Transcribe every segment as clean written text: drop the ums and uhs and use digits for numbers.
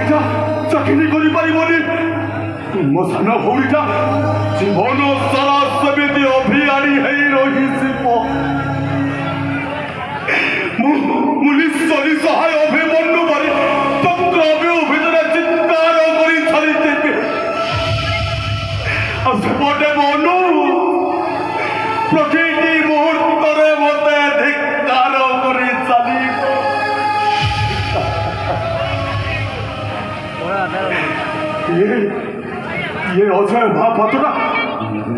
ଭାଇଟା ଚାକିରି କରିପାରିବନି। ମୋ ସାନ ଭଉଣୀଟା ଜୀବନ ସାରା ସେମିତି ଅଭିଆଡ଼ି ହେଇ ରହିଯିବ। ମୁଁ ନିଶ୍ଚୟ ନିଃସହାୟ ଅଭିମନ୍ୟୁ ପରି ଚନ୍ଦ୍ରବ୍ୟୂହ ଭିତରେ ଚିତ୍କାର କରି ଛାଡ଼ିଦେବି। ଆଉ ସେପଟେ ମନୁ ପ୍ରତିଟି ମୁହୂର୍ତ୍ତରେ ମୋତେ ଧିକ୍କାର କରି ଚାଲିବ। ये अजय महापात्रटा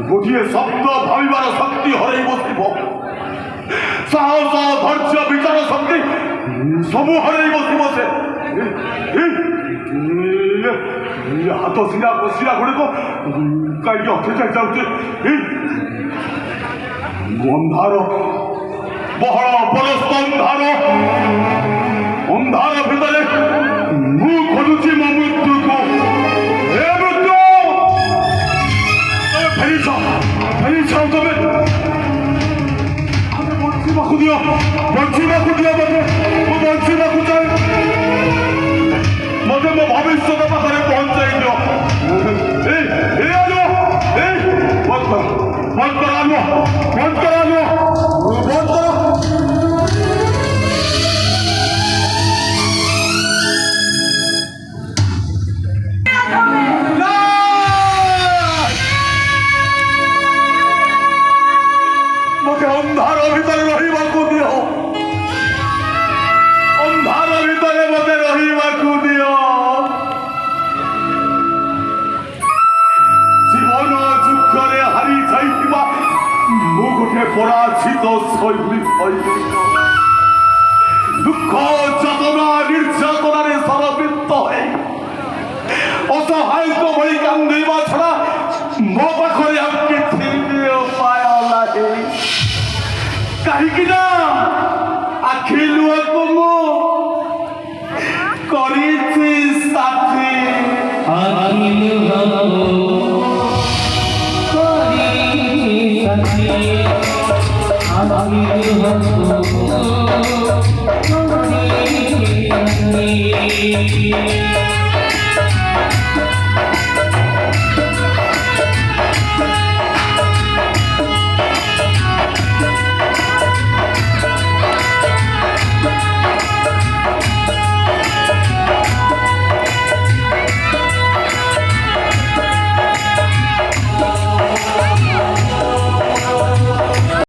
गोटे शब्द भाविबार शक्ति हरई बसिब। साहस धैर्य विचार शक्ति सबू हरई बसिब। से हाथ शिरा शिरा गुड़िक कहीं अथेचाई जाऊे। अंधार बहल परस्त अंधार अंधार भितर मु खोजुची मो मृत्यु को। तमें बंचीवाकू दियो मत बंचीवाकू चाहे मत मो भविष्य पाखे पहुंचाई दियो। बंद करा अंधार भितर रहिबाकू दियो। अंधार भितर मते रहिबाकू दियो। जीवन युद्धरे हारी जाइथिबा मु गोटे पराजित सैनिक। दुख चेतना निर्यातनारे सरबित है असहाय भई कांदिबा छड़ा मो पाखरे अब किछि उपाय नाही। कहीं आखि लुह को मु करी साथी साथी